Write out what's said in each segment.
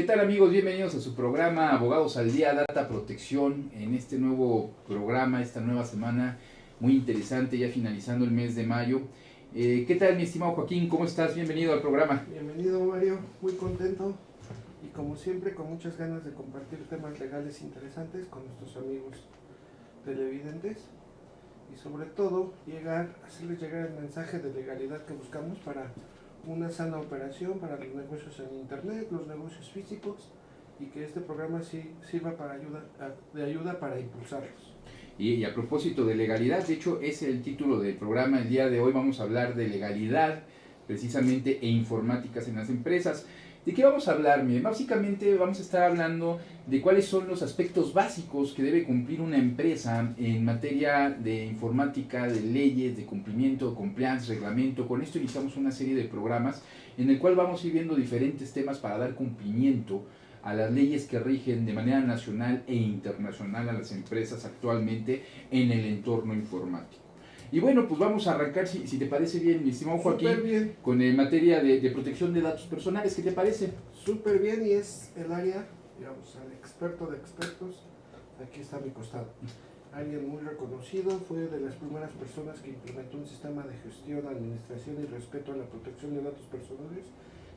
¿Qué tal amigos? Bienvenidos a su programa Abogados al Día, Data Protección, en este nuevo programa, esta nueva semana muy interesante, ya finalizando el mes de mayo. ¿Qué tal mi estimado Joaquín? ¿Cómo estás? Bienvenido al programa. Bienvenido Mario, muy contento y como siempre con muchas ganas de compartir temas legales interesantes con nuestros amigos televidentes y sobre todo hacerles llegar el mensaje de legalidad que buscamos para una sana operación para los negocios en internet, los negocios físicos y que este programa sí sirva de ayuda para impulsarlos. Y a propósito de legalidad, de hecho es el título del programa. El día de hoy vamos a hablar de legalidad precisamente e informáticas en las empresas. ¿De qué vamos a hablar? Miren, básicamente vamos a estar hablando de cuáles son los aspectos básicos que debe cumplir una empresa en materia de informática, de leyes, de cumplimiento, compliance, reglamento. Con esto iniciamos una serie de programas en el cual vamos a ir viendo diferentes temas para dar cumplimiento a las leyes que rigen de manera nacional e internacional a las empresas actualmente en el entorno informático. Y bueno, pues vamos a arrancar, si te parece bien, mi estimado Joaquín, con materia de protección de datos personales. ¿Qué te parece? Súper bien, y es el área, digamos, el experto de expertos, aquí está a mi costado. Alguien muy reconocido, fue de las primeras personas que implementó un sistema de gestión, administración y respeto a la protección de datos personales,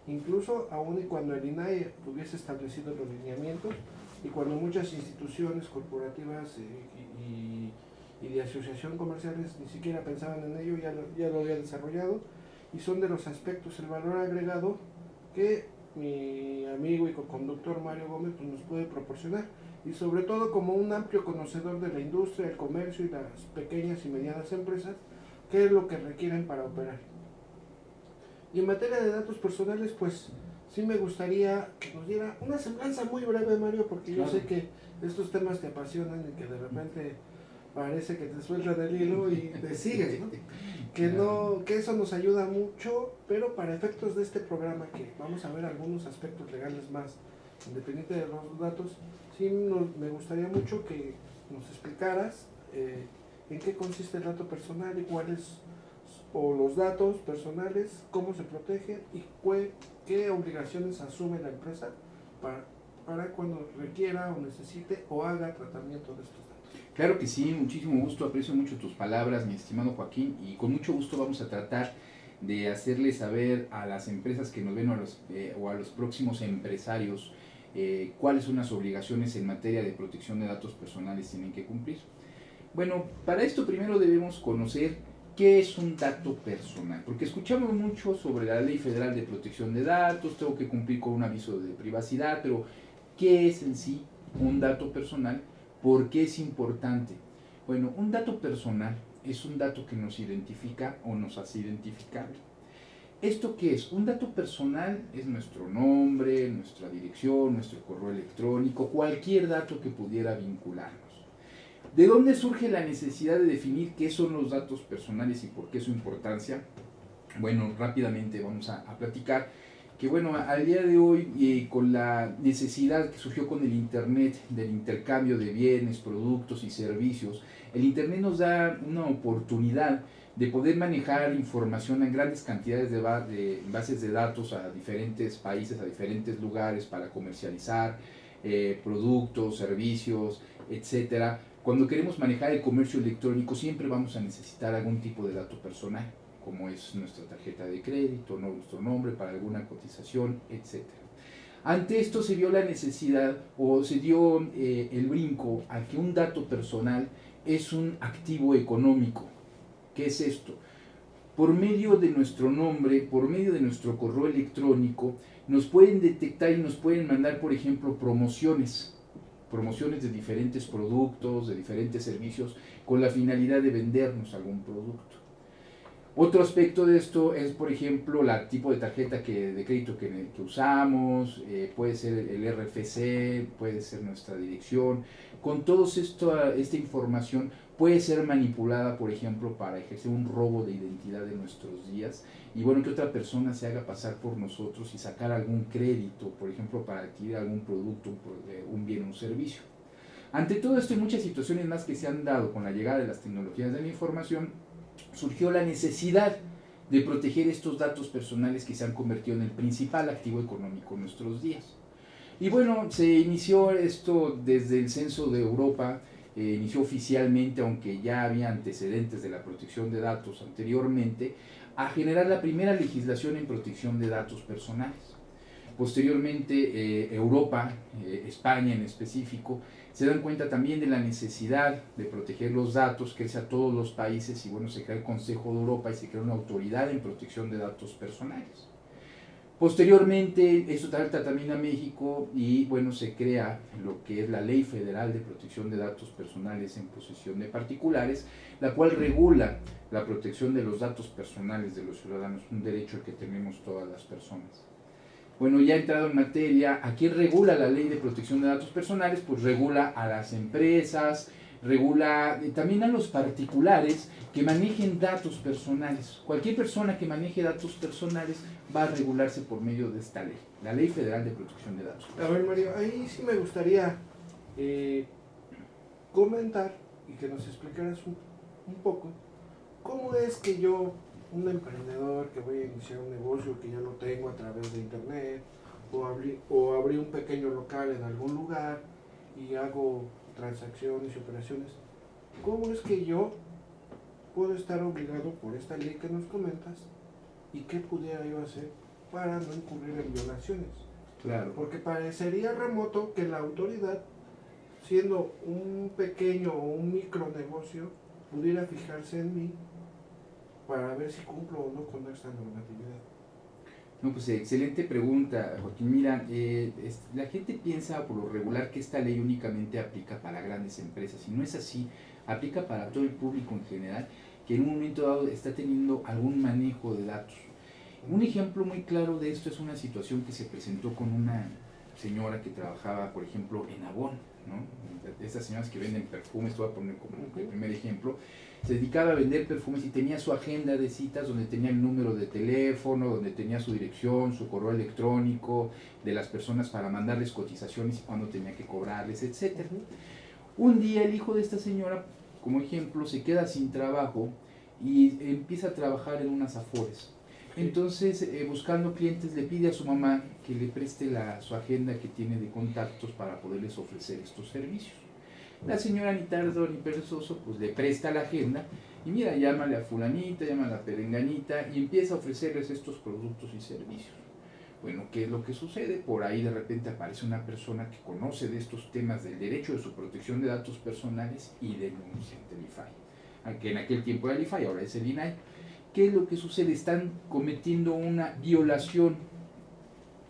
incluso aún y cuando el INAI hubiese establecido los lineamientos y cuando muchas instituciones corporativas y de asociación comerciales ni siquiera pensaban en ello, ya lo había desarrollado, y son de los aspectos, el valor agregado que mi amigo y co-conductor Mario Gómez pues, nos puede proporcionar, y sobre todo como un amplio conocedor de la industria, el comercio y las pequeñas y medianas empresas, qué es lo que requieren para operar. Y en materia de datos personales, pues sí me gustaría que nos diera una semblanza muy breve, Mario, porque claro, yo sé que estos temas te apasionan y que de repente parece que te sueltan el hilo y te sigues, ¿no? Que eso nos ayuda mucho, pero para efectos de este programa, que vamos a ver algunos aspectos legales más, independiente de los datos, sí me gustaría mucho que nos explicaras en qué consiste el dato personal y cuáles, o los datos personales, cómo se protegen y qué obligaciones asume la empresa para cuando requiera o necesite o haga tratamiento de estos datos. Claro que sí, muchísimo gusto, aprecio mucho tus palabras, mi estimado Joaquín, y con mucho gusto vamos a tratar de hacerle saber a las empresas que nos ven o a los próximos empresarios cuáles son las obligaciones en materia de protección de datos personales tienen que cumplir. Bueno, para esto primero debemos conocer qué es un dato personal, porque escuchamos mucho sobre la Ley Federal de Protección de Datos, tengo que cumplir con un aviso de privacidad, pero ¿qué es en sí un dato personal? ¿Por qué es importante? Bueno, un dato personal es un dato que nos identifica o nos hace identificable. ¿Esto qué es? Un dato personal es nuestro nombre, nuestra dirección, nuestro correo electrónico, cualquier dato que pudiera vincularnos. ¿De dónde surge la necesidad de definir qué son los datos personales y por qué su importancia? Bueno, rápidamente vamos a platicar que bueno, al día de hoy, con la necesidad que surgió con el Internet, del intercambio de bienes, productos y servicios, el Internet nos da una oportunidad de poder manejar información en grandes cantidades de bases de datos a diferentes países, a diferentes lugares para comercializar productos, servicios, etcétera. Cuando queremos manejar el comercio electrónico siempre vamos a necesitar algún tipo de dato personal, como es nuestra tarjeta de crédito, nuestro nombre para alguna cotización, etc. Ante esto se vio la necesidad o se dio el brinco a que un dato personal es un activo económico. ¿Qué es esto? Por medio de nuestro nombre, por medio de nuestro correo electrónico, nos pueden detectar y nos pueden mandar, por ejemplo, promociones de diferentes productos, de diferentes servicios, con la finalidad de vendernos algún producto. Otro aspecto de esto es, por ejemplo, el tipo de tarjeta de crédito que usamos, puede ser el RFC, puede ser nuestra dirección. Con toda esta información puede ser manipulada, por ejemplo, para ejercer un robo de identidad en nuestros días. Y bueno, que otra persona se haga pasar por nosotros y sacar algún crédito, por ejemplo, para adquirir algún producto, un bien o un servicio. Ante todo esto y muchas situaciones más que se han dado con la llegada de las tecnologías de la información, surgió la necesidad de proteger estos datos personales que se han convertido en el principal activo económico en nuestros días. Y bueno, se inició esto desde el censo de Europa, inició oficialmente, aunque ya había antecedentes de la protección de datos anteriormente, a generar la primera legislación en protección de datos personales. Posteriormente, Europa, España en específico, se dan cuenta también de la necesidad de proteger los datos, que es a todos los países, y bueno, se crea el Consejo de Europa y se crea una autoridad en protección de datos personales. Posteriormente, esto trata también a México y bueno, se crea lo que es la Ley Federal de Protección de Datos Personales en posesión de particulares, la cual regula la protección de los datos personales de los ciudadanos, un derecho que tenemos todas las personas. Bueno, ya entrado en materia, ¿a quién regula la Ley de Protección de Datos Personales? Pues regula a las empresas, regula también a los particulares que manejen datos personales. Cualquier persona que maneje datos personales va a regularse por medio de esta ley, la Ley Federal de Protección de Datos. A ver, Mario, ahí sí me gustaría comentar y que nos explicaras un poco cómo es que yo, un emprendedor que voy a iniciar un negocio que ya lo tengo a través de internet, o abrí un pequeño local en algún lugar y hago transacciones y operaciones, ¿cómo es que yo puedo estar obligado por esta ley que nos comentas y qué pudiera yo hacer para no incurrir en violaciones? Claro. Porque parecería remoto que la autoridad, siendo un pequeño o un micronegocio, pudiera fijarse en mí para ver si cumplo o no con esta normatividad. No, pues excelente pregunta, Joaquín. Mira, la gente piensa por lo regular que esta ley únicamente aplica para grandes empresas, y no es así, aplica para todo el público en general que en un momento dado está teniendo algún manejo de datos. Un ejemplo muy claro de esto es una situación que se presentó con una señora que trabajaba, por ejemplo, en Avon, ¿no? Estas señoras que venden perfumes, te voy a poner como el primer ejemplo. Se dedicaba a vender perfumes y tenía su agenda de citas donde tenía el número de teléfono, donde tenía su dirección, su correo electrónico de las personas para mandarles cotizaciones y cuándo tenía que cobrarles, etc. Un día el hijo de esta señora, como ejemplo, se queda sin trabajo y empieza a trabajar en unas afores. Entonces, buscando clientes, le pide a su mamá que le preste su agenda que tiene de contactos para poderles ofrecer estos servicios. La señora, ni tardo ni perezoso, pues le presta la agenda y mira, llámale a fulanita, llámale a perenganita y empieza a ofrecerles estos productos y servicios. Bueno, ¿qué es lo que sucede? Por ahí de repente aparece una persona que conoce de estos temas del derecho de su protección de datos personales y denuncia ante el IFAI. Aunque en aquel tiempo era el IFAI, ahora es el INAI. ¿Qué es lo que sucede? Están cometiendo una violación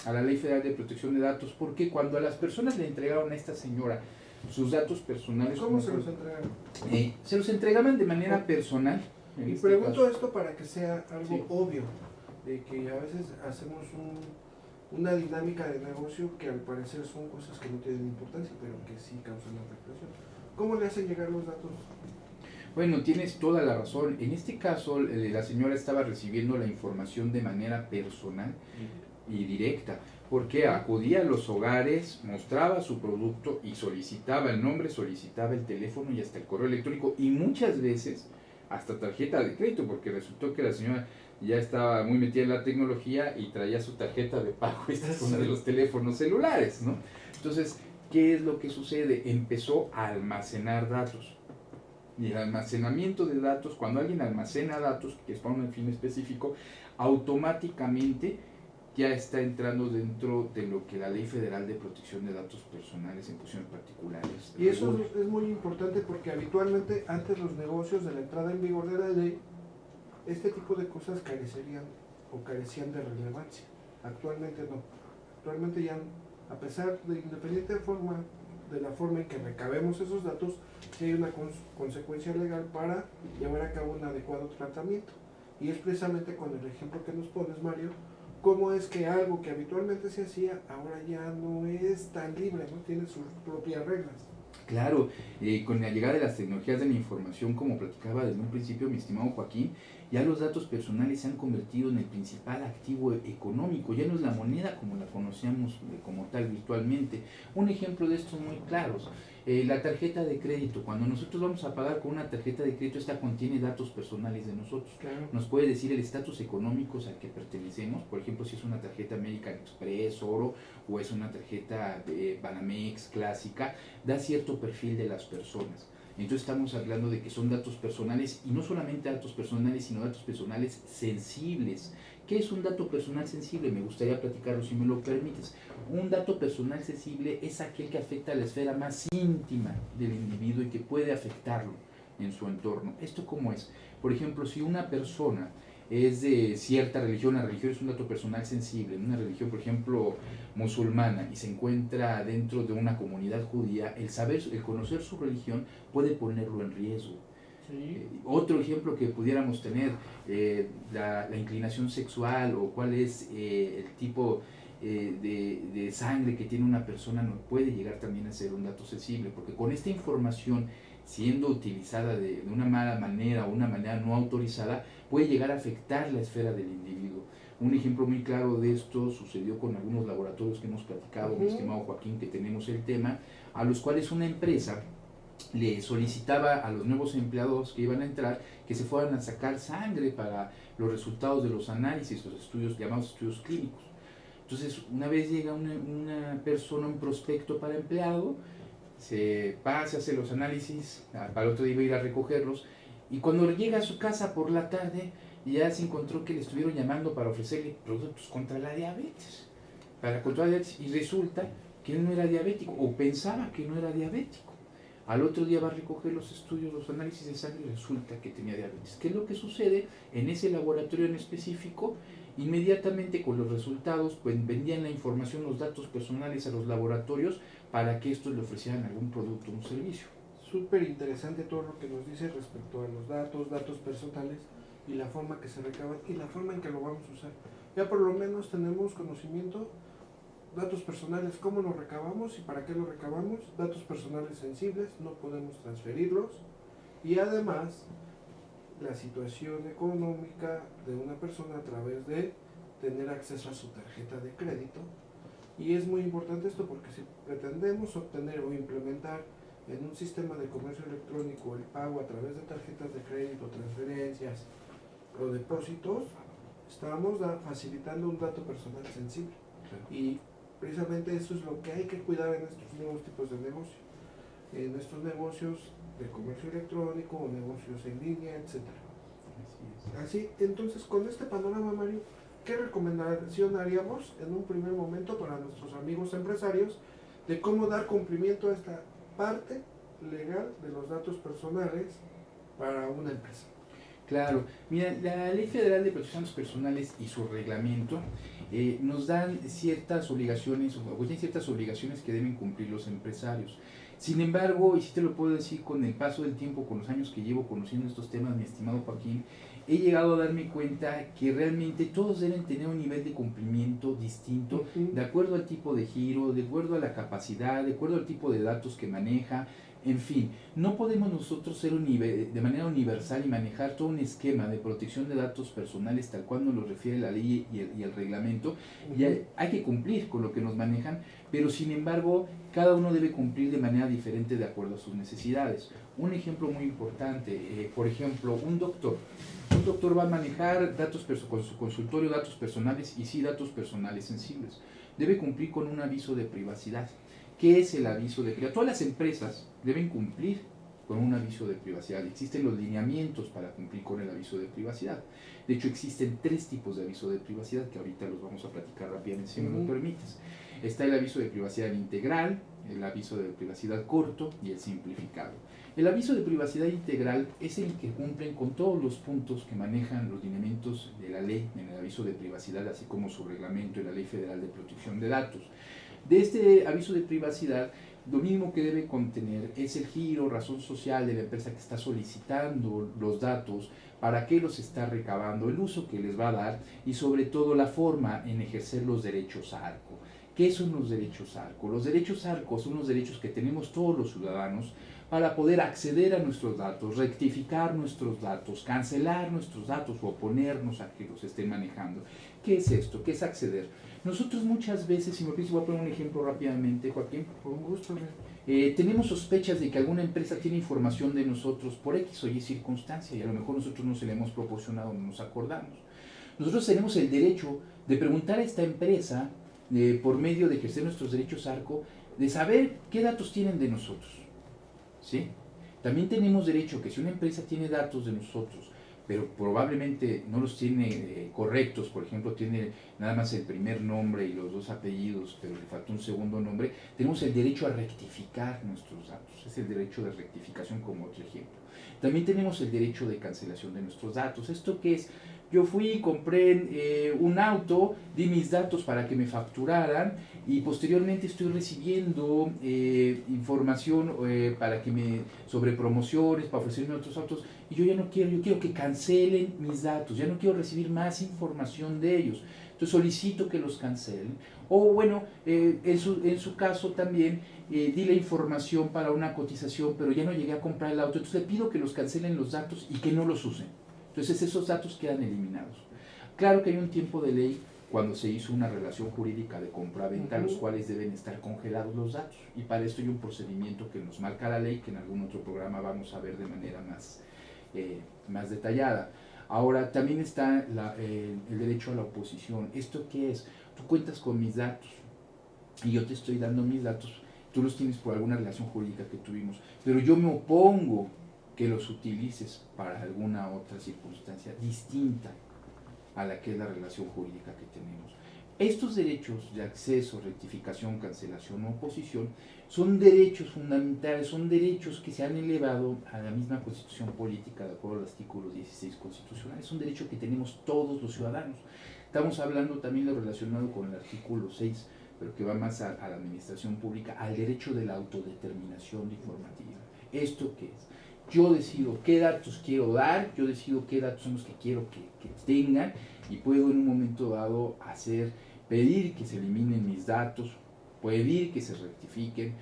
a la Ley Federal de Protección de Datos, porque cuando a las personas le entregaron a esta señora sus datos personales... ¿Cómo se los entregaron? Se los entregaban de manera personal. Y pregunto esto para que sea algo obvio, de que a veces hacemos una dinámica de negocio que al parecer son cosas que no tienen importancia, pero que sí causan afectación. ¿Cómo le hacen llegar los datos? Bueno, tienes toda la razón. En este caso, la señora estaba recibiendo la información de manera personal y directa, porque acudía a los hogares, mostraba su producto y solicitaba el nombre, solicitaba el teléfono y hasta el correo electrónico, y muchas veces hasta tarjeta de crédito, porque resultó que la señora ya estaba muy metida en la tecnología y traía su tarjeta de pago, esta es uno de los teléfonos celulares, ¿no? Entonces, ¿qué es lo que sucede? Empezó a almacenar datos. Y el almacenamiento de datos, cuando alguien almacena datos, que es para un fin específico, automáticamente ya está entrando dentro de lo que la Ley Federal de Protección de Datos Personales en posiciones particulares. Y eso es muy importante porque habitualmente antes los negocios de la entrada en vigor de la ley, este tipo de cosas carecían de relevancia. Actualmente no. Actualmente ya, a pesar de independiente de la forma en que recabemos esos datos, sí hay una consecuencia legal para llevar a cabo un adecuado tratamiento. Y es precisamente con el ejemplo que nos pones, Mario, cómo es que algo que habitualmente se hacía ahora ya no es tan libre, no tiene sus propias reglas. Claro, con la llegada de las tecnologías de la información, como platicaba desde un principio mi estimado Joaquín, ya los datos personales se han convertido en el principal activo económico, ya no es la moneda como la conocíamos como tal virtualmente. Un ejemplo de estos muy claros, La tarjeta de crédito, cuando nosotros vamos a pagar con una tarjeta de crédito, esta contiene datos personales de nosotros. Claro. Nos puede decir el estatus económico al que pertenecemos, por ejemplo, si es una tarjeta American Express, Oro, o es una tarjeta Banamex clásica, da cierto perfil de las personas. Entonces estamos hablando de que son datos personales, y no solamente datos personales, sino datos personales sensibles. ¿Qué es un dato personal sensible? Me gustaría platicarlo si me lo permites. Un dato personal sensible es aquel que afecta a la esfera más íntima del individuo y que puede afectarlo en su entorno. ¿Esto cómo es? Por ejemplo, si una persona es de cierta religión, la religión es un dato personal sensible, una religión, por ejemplo, musulmana, y se encuentra dentro de una comunidad judía, el conocer su religión puede ponerlo en riesgo. Sí. Otro ejemplo que pudiéramos tener, la inclinación sexual, o cuál es el tipo de sangre que tiene una persona, no puede llegar también a ser un dato sensible, porque con esta información, siendo utilizada de una mala manera o una manera no autorizada, puede llegar a afectar la esfera del individuo. Un ejemplo muy claro de esto sucedió con algunos laboratorios que hemos platicado, mi estimado Joaquín, que tenemos el tema, a los cuales una empresa le solicitaba a los nuevos empleados que iban a entrar que se fueran a sacar sangre para los resultados de los análisis, los estudios llamados estudios clínicos. Entonces, una vez llega una persona, un prospecto para empleado, se pasa, hace los análisis, para el otro día iba a ir a recogerlos, y cuando llega a su casa por la tarde, ya se encontró que le estuvieron llamando para ofrecerle productos contra la diabetes, para controlar la diabetes, y resulta que él no era diabético, o pensaba que no era diabético. Al otro día va a recoger los estudios, los análisis de sangre, y resulta que tenía diabetes. ¿Qué es lo que sucede? En ese laboratorio en específico, inmediatamente con los resultados, pues vendían la información, los datos personales a los laboratorios para que estos le ofrecieran algún producto o un servicio. Súper interesante todo lo que nos dice respecto a los datos personales, y la forma que se recaban y la forma en que lo vamos a usar. Ya por lo menos tenemos conocimiento. Datos personales, cómo los recabamos y para qué los recabamos. Datos personales sensibles, no podemos transferirlos. Y además, la situación económica de una persona a través de tener acceso a su tarjeta de crédito. Y es muy importante esto, porque si pretendemos obtener o implementar en un sistema de comercio electrónico el pago a través de tarjetas de crédito, transferencias o depósitos, estamos facilitando un dato personal sensible. Y precisamente eso es lo que hay que cuidar en estos nuevos tipos de negocio, en estos negocios de comercio electrónico o negocios en línea, etc. Así, entonces, con este panorama, Mario, ¿qué recomendación haríamos en un primer momento para nuestros amigos empresarios de cómo dar cumplimiento a esta parte legal de los datos personales para una empresa? Claro, mira, la Ley Federal de Protección de Datos Personales y su reglamento nos dan ciertas obligaciones, o tienen ciertas obligaciones que deben cumplir los empresarios. Sin embargo, y sí te lo puedo decir, con el paso del tiempo, con los años que llevo conociendo estos temas, mi estimado Joaquín, he llegado a darme cuenta que realmente todos deben tener un nivel de cumplimiento distinto, de acuerdo al tipo de giro, de acuerdo a la capacidad, de acuerdo al tipo de datos que maneja. En fin, no podemos nosotros ser de manera universal y manejar todo un esquema de protección de datos personales tal cual nos lo refiere la ley y el reglamento. Y hay que cumplir con lo que nos manejan, pero sin embargo, cada uno debe cumplir de manera diferente de acuerdo a sus necesidades. Un ejemplo muy importante, por ejemplo, un doctor va a manejar datos con su consultorio, datos personales, y sí, datos personales sensibles. Debe cumplir con un aviso de privacidad. ¿Qué es el aviso de privacidad? Todas las empresas deben cumplir con un aviso de privacidad. Existen los lineamientos para cumplir con el aviso de privacidad. De hecho, existen 3 tipos de aviso de privacidad que ahorita los vamos a platicar rápidamente, si me lo permites. Está el aviso de privacidad integral, el aviso de privacidad corto y el simplificado. El aviso de privacidad integral es el que cumplen con todos los puntos que manejan los lineamientos de la ley en el aviso de privacidad, así como su reglamento y la Ley Federal de Protección de Datos. De este aviso de privacidad, lo mismo que debe contener es el giro, razón social de la empresa que está solicitando los datos, para qué los está recabando, el uso que les va a dar y sobre todo la forma en ejercer los derechos ARCO. ¿Qué son los derechos ARCO? Los derechos ARCO son los derechos que tenemos todos los ciudadanos para poder acceder a nuestros datos, rectificar nuestros datos, cancelar nuestros datos o oponernos a que los estén manejando. ¿Qué es esto? ¿Qué es acceder? Nosotros muchas veces, si me pides, voy a poner un ejemplo rápidamente, Joaquín. Con gusto. tenemos sospechas de que alguna empresa tiene información de nosotros por X o Y circunstancia y a lo mejor nosotros no se la hemos proporcionado, no nos acordamos. Nosotros tenemos el derecho de preguntar a esta empresa, por medio de ejercer nuestros derechos ARCO, de saber qué datos tienen de nosotros, ¿sí? También tenemos derecho que si una empresa tiene datos de nosotros, pero probablemente no los tiene correctos, por ejemplo, tiene nada más el primer nombre y los 2 apellidos, pero le falta un segundo nombre, tenemos el derecho a rectificar nuestros datos. Es el derecho de rectificación como otro ejemplo. También tenemos el derecho de cancelación de nuestros datos. ¿Esto qué es? Yo fui, compré un auto, di mis datos para que me facturaran y posteriormente estoy recibiendo información sobre promociones, para ofrecerme otros autos, y yo ya no quiero, yo quiero que cancelen mis datos, ya no quiero recibir más información de ellos. Entonces solicito que los cancelen. O bueno, en su caso también di la información para una cotización, pero ya no llegué a comprar el auto, entonces le pido que los cancelen los datos y que no los usen. Entonces esos datos quedan eliminados. Claro que hay un tiempo de ley cuando se hizo una relación jurídica de compra-venta, los cuales deben estar congelados los datos. Y para esto hay un procedimiento que nos marca la ley, que en algún otro programa vamos a ver de manera más detallada. Ahora, también está el derecho a la oposición. ¿Esto qué es? Tú cuentas con mis datos y yo te estoy dando mis datos. Tú los tienes por alguna relación jurídica que tuvimos, pero yo me opongo que los utilices para alguna otra circunstancia distinta a la que es la relación jurídica que tenemos. Estos derechos de acceso, rectificación, cancelación o oposición son derechos fundamentales, son derechos que se han elevado a la misma Constitución Política de acuerdo al artículo 16 constitucional. Es un derecho que tenemos todos los ciudadanos. Estamos hablando también de lo relacionado con el artículo 6, pero que va más a la administración pública, al derecho de la autodeterminación informativa. ¿Esto qué es? Yo decido qué datos quiero dar, yo decido qué datos son los que quiero que tengan y puedo en un momento dado pedir que se eliminen mis datos, pedir que se rectifiquen.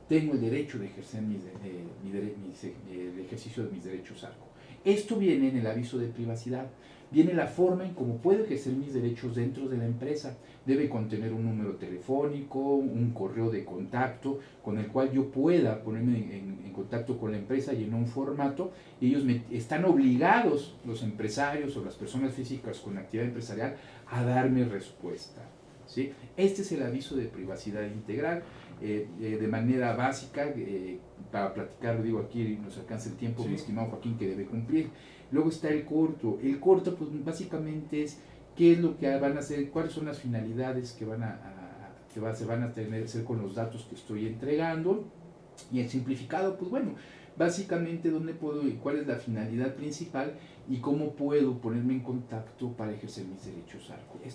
Tengo el derecho de ejercer el ejercicio de mis derechos ARCO. Esto viene en el aviso de privacidad. Viene la forma en cómo puedo ejercer mis derechos dentro de la empresa. Debe contener un número telefónico, un correo de contacto con el cual yo pueda ponerme en contacto con la empresa y en un formato. Ellos están obligados, los empresarios o las personas físicas con actividad empresarial, a darme respuesta, ¿sí? Este es el aviso de privacidad integral. De manera básica, para platicar, digo, aquí nos alcanza el tiempo, sí, mi estimado Joaquín, que debe cumplir. Luego está el corto. El corto, pues básicamente es qué es lo que van a hacer, cuáles son las finalidades que se van a hacer con los datos que estoy entregando. Y el simplificado, pues bueno, básicamente cuál es la finalidad principal y cómo puedo ponerme en contacto para ejercer mis derechos ARCO. Que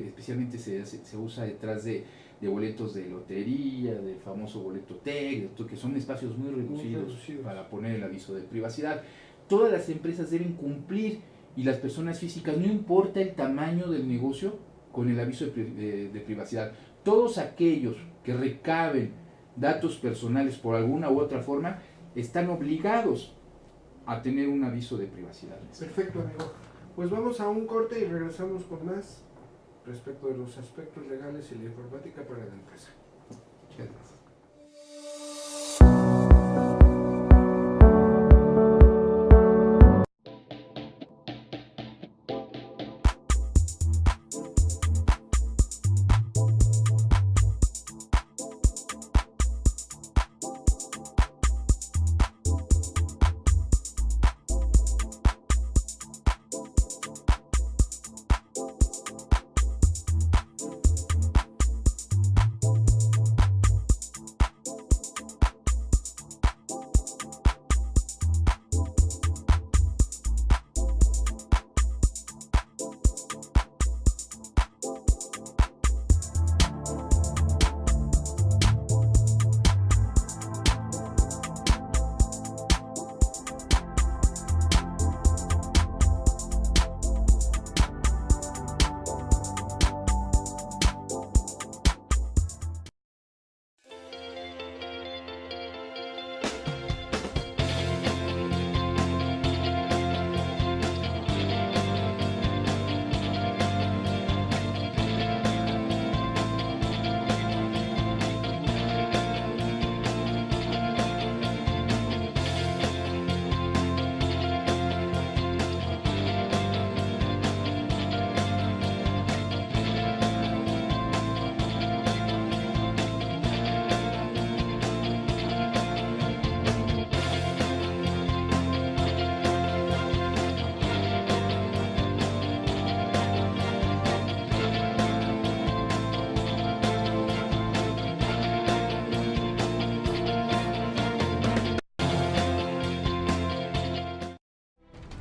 especialmente se usa detrás de boletos de lotería, del famoso boleto TEC, que son espacios muy reducidos para poner el aviso de privacidad. Todas las empresas deben cumplir y las personas físicas, no importa el tamaño del negocio, con el aviso de privacidad. Todos aquellos que recaben datos personales por alguna u otra forma están obligados a tener un aviso de privacidad. Perfecto, amigo. Pues vamos a un corte y regresamos con más respecto de los aspectos legales y la informática para la empresa. Muchas gracias.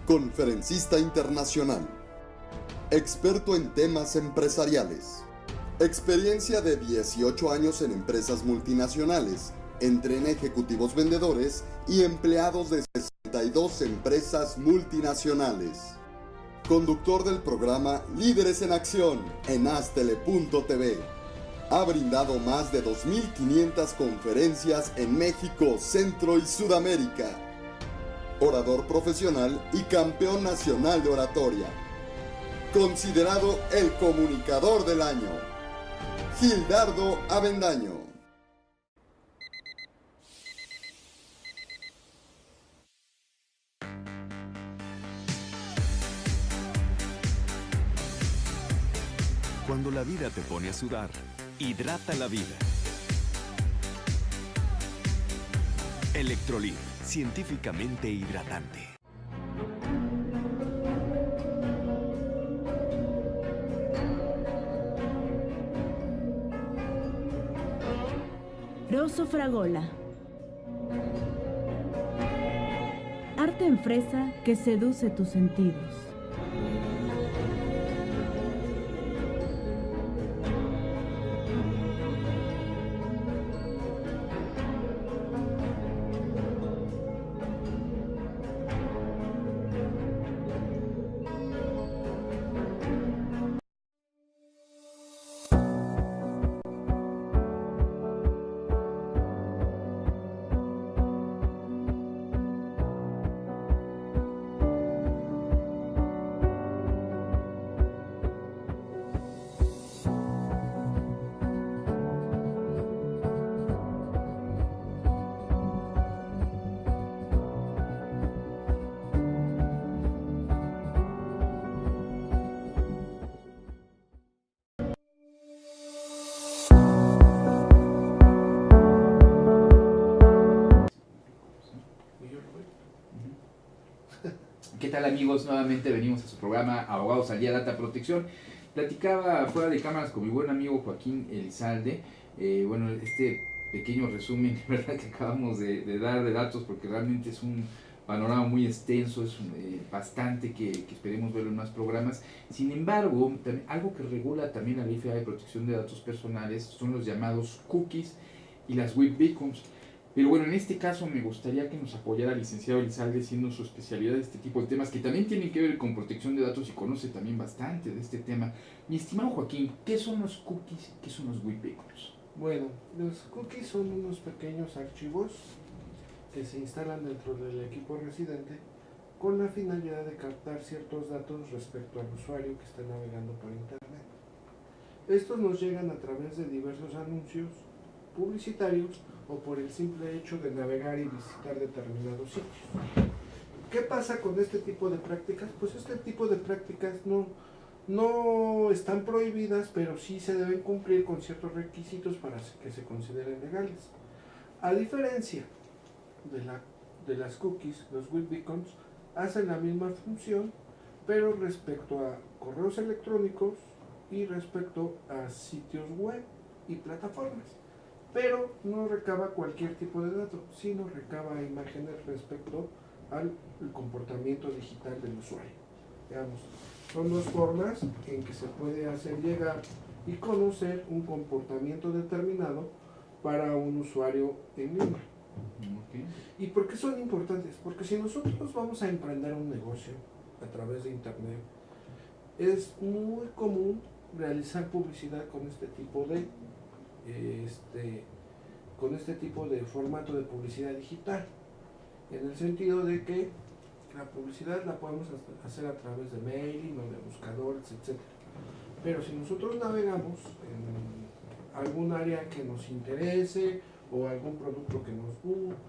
conferencista internacional, experto en temas empresariales, experiencia de 18 años en empresas multinacionales, entrena ejecutivos vendedores y empleados de 62 empresas multinacionales. Conductor del programa Líderes en Acción en Astele.tv. Ha brindado más de 2.500 conferencias en México, Centro y Sudamérica. Orador profesional y campeón nacional de oratoria. Considerado el comunicador del año. Gildardo Avendaño. Cuando la vida te pone a sudar, hidrata la vida. Electrolit, científicamente hidratante. Rosso Fragola. Arte en fresa que seduce tus sentidos. ¿Qué tal, amigos? Nuevamente venimos a su programa Abogados al Día, Data Protección. Platicaba fuera de cámaras con mi buen amigo Joaquín Elizalde. Bueno, este pequeño resumen, de verdad, que acabamos de dar de datos, porque realmente es un panorama muy extenso, es bastante que esperemos verlo en más programas. Sin embargo, algo que regula también la Ley Federal de Protección de Datos Personales son los llamados cookies y las web beacons. Pero bueno, en este caso me gustaría que nos apoyara el licenciado Elizalde, siendo su especialidad de este tipo de temas, que también tienen que ver con protección de datos y conoce también bastante de este tema. Mi estimado Joaquín, ¿qué son los cookies y qué son los web beacons? Bueno, los cookies son unos pequeños archivos que se instalan dentro del equipo residente con la finalidad de captar ciertos datos respecto al usuario que está navegando por internet. Estos nos llegan a través de diversos anuncios publicitarios o por el simple hecho de navegar y visitar determinados sitios. ¿Qué pasa con este tipo de prácticas? Pues este tipo de prácticas no están prohibidas, pero sí se deben cumplir con ciertos requisitos para que se consideren legales. A diferencia de las cookies, los web beacons hacen la misma función, pero respecto a correos electrónicos y respecto a sitios web y plataformas. Pero no recaba cualquier tipo de dato, sino recaba imágenes respecto al comportamiento digital del usuario. Digamos, son dos formas en que se puede hacer llegar y conocer un comportamiento determinado para un usuario en línea. Okay. ¿Y por qué son importantes? Porque si nosotros vamos a emprender un negocio a través de internet, es muy común realizar publicidad con este tipo de formato de publicidad digital, en el sentido de que la publicidad la podemos hacer a través de mailing o de buscadores, etc. Pero si nosotros navegamos en algún área que nos interese o algún producto que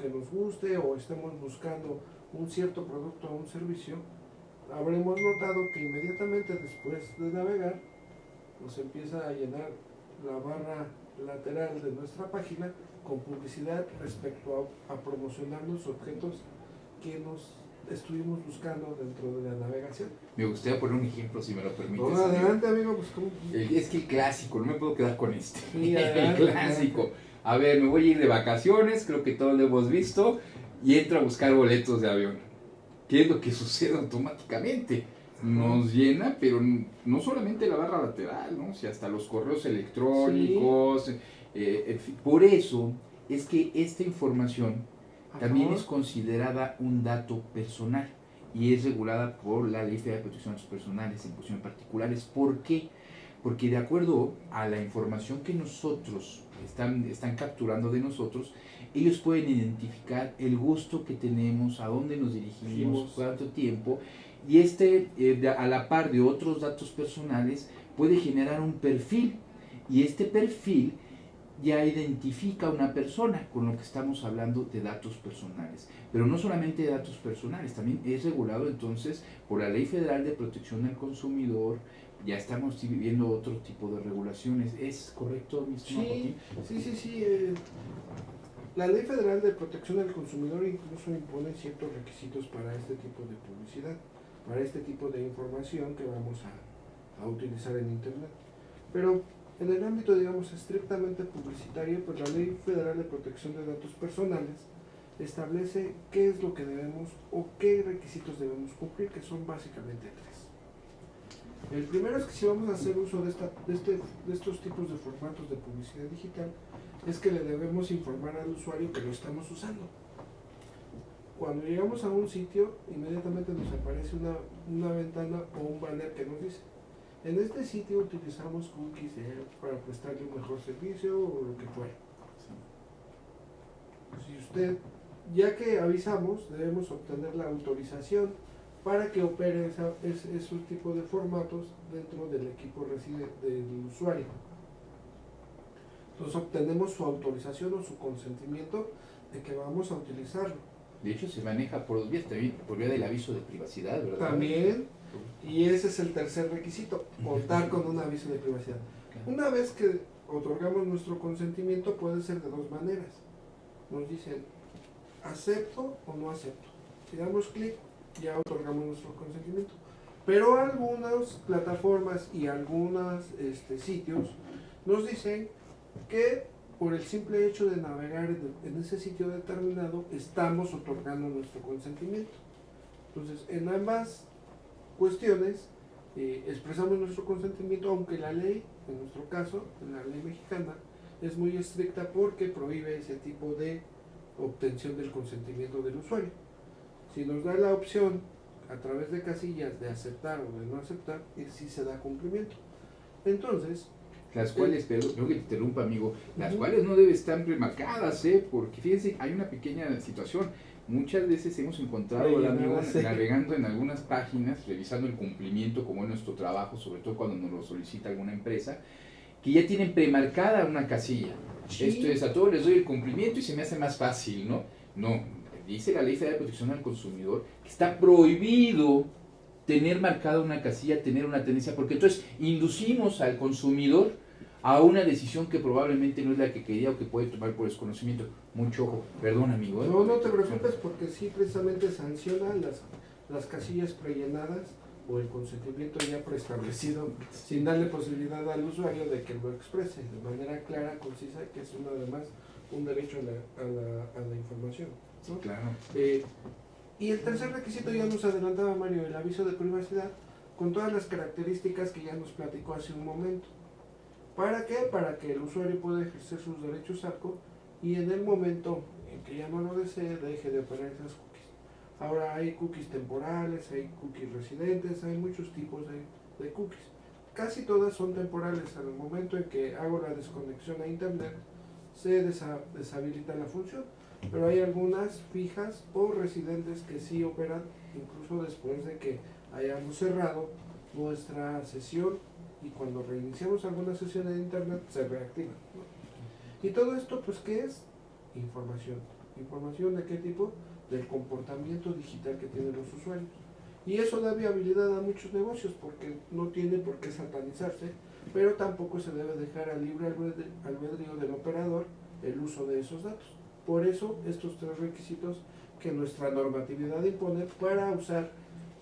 nos guste, o estemos buscando un cierto producto o un servicio, habremos notado que inmediatamente después de navegar nos empieza a llenar la barra lateral de nuestra página con publicidad respecto a promocionar los objetos que nos estuvimos buscando dentro de la navegación. Me gustaría poner un ejemplo, si me lo permites. Bueno, adelante, amigo. Pues, ¿cómo? Es que el clásico, no me puedo quedar con este. Sí, el clásico. A ver, me voy a ir de vacaciones, creo que todos lo hemos visto, y entro a buscar boletos de avión. ¿qué es lo que sucede automáticamente? Nos llena, pero no solamente la barra lateral, ¿no? O sea, hasta los correos electrónicos. Por eso es que esta información también es considerada un dato personal y es regulada por la Ley Federal de Protección de Datos Personales en cuestiones particulares. ¿Por qué? Porque de acuerdo a la información que nosotros están capturando de nosotros, ellos pueden identificar el gusto que tenemos, a dónde nos dirigimos, cuánto tiempo, y a la par de otros datos personales puede generar un perfil, y este perfil ya identifica a una persona con lo que estamos hablando de datos personales. Pero no solamente de datos personales, también es regulado entonces por la Ley Federal de Protección al Consumidor. Ya estamos viviendo otro tipo de regulaciones. ¿Es correcto, mi estimado Joaquín? Sí. La Ley Federal de Protección al Consumidor incluso impone ciertos requisitos para este tipo de publicidad, para este tipo de información que vamos a utilizar en Internet. Pero en el ámbito, digamos, estrictamente publicitario, pues la Ley Federal de Protección de Datos Personales establece qué es lo que debemos o qué requisitos debemos cumplir, que son básicamente tres. El primero es que si vamos a hacer uso de estos tipos de formatos de publicidad digital, es que le debemos informar al usuario que lo estamos usando. Cuando llegamos a un sitio, inmediatamente nos aparece una ventana o un banner que nos dice: en este sitio utilizamos cookies para prestarle un mejor servicio o lo que fuera. Si usted, ya que avisamos, debemos obtener la autorización para que opere esos tipos de formatos dentro del equipo del usuario. Entonces obtenemos su autorización o su consentimiento de que vamos a utilizarlo. De hecho, se maneja por dos vías, también por vía del aviso de privacidad, ¿verdad? También, y ese es el tercer requisito, contar con un aviso de privacidad. Una vez que otorgamos nuestro consentimiento, puede ser de dos maneras. Nos dicen, acepto o no acepto. Si damos clic, ya otorgamos nuestro consentimiento. Pero algunas plataformas y algunos sitios nos dicen que por el simple hecho de navegar en ese sitio determinado, estamos otorgando nuestro consentimiento. Entonces, en ambas cuestiones expresamos nuestro consentimiento, aunque la ley, en nuestro caso, en la ley mexicana, es muy estricta porque prohíbe ese tipo de obtención del consentimiento del usuario. Si nos da la opción a través de casillas de aceptar o de no aceptar, sí se da cumplimiento. Entonces, las cuales, perdón que te interrumpa, amigo, las cuales no deben estar premarcadas, porque fíjense, hay una pequeña situación. Muchas veces hemos encontrado al amigo navegando en algunas páginas, revisando el cumplimiento, como es nuestro trabajo, sobre todo cuando nos lo solicita alguna empresa, que ya tienen premarcada una casilla. Sí. Esto es, a todos les doy el cumplimiento y se me hace más fácil, ¿no? No, dice la Ley Federal de Protección al Consumidor que está prohibido tener marcada una casilla, tener una tendencia, porque entonces inducimos al consumidor a una decisión que probablemente no es la que quería o que puede tomar por desconocimiento. Mucho ojo, perdón, amigo. No te preocupes, porque sí precisamente sanciona las casillas prellenadas o el consentimiento ya preestablecido, sin darle posibilidad al usuario de que lo exprese de manera clara, concisa, que es además un derecho a la información, ¿no? Sí, claro. Y el tercer requisito, ya nos adelantaba Mario, el aviso de privacidad, con todas las características que ya nos platicó hace un momento. ¿Para qué? Para que el usuario pueda ejercer sus derechos ARCO y en el momento en que ya no lo desee, deje de operar esas cookies. Ahora hay cookies temporales, hay cookies residentes, hay muchos tipos de cookies. Casi todas son temporales. Al momento en que hago la desconexión a internet, se deshabilita la función. Pero hay algunas fijas o residentes que sí operan incluso después de que hayamos cerrado nuestra sesión, y cuando reiniciamos alguna sesión en internet se reactiva, ¿no? Y todo esto, pues, ¿qué es? Información. ¿Información de qué tipo? Del comportamiento digital que tienen los usuarios. Y eso da viabilidad a muchos negocios, porque no tiene por qué satanizarse, pero tampoco se debe dejar al libre albedrío del operador el uso de esos datos. Por eso, estos tres requisitos que nuestra normatividad impone para usar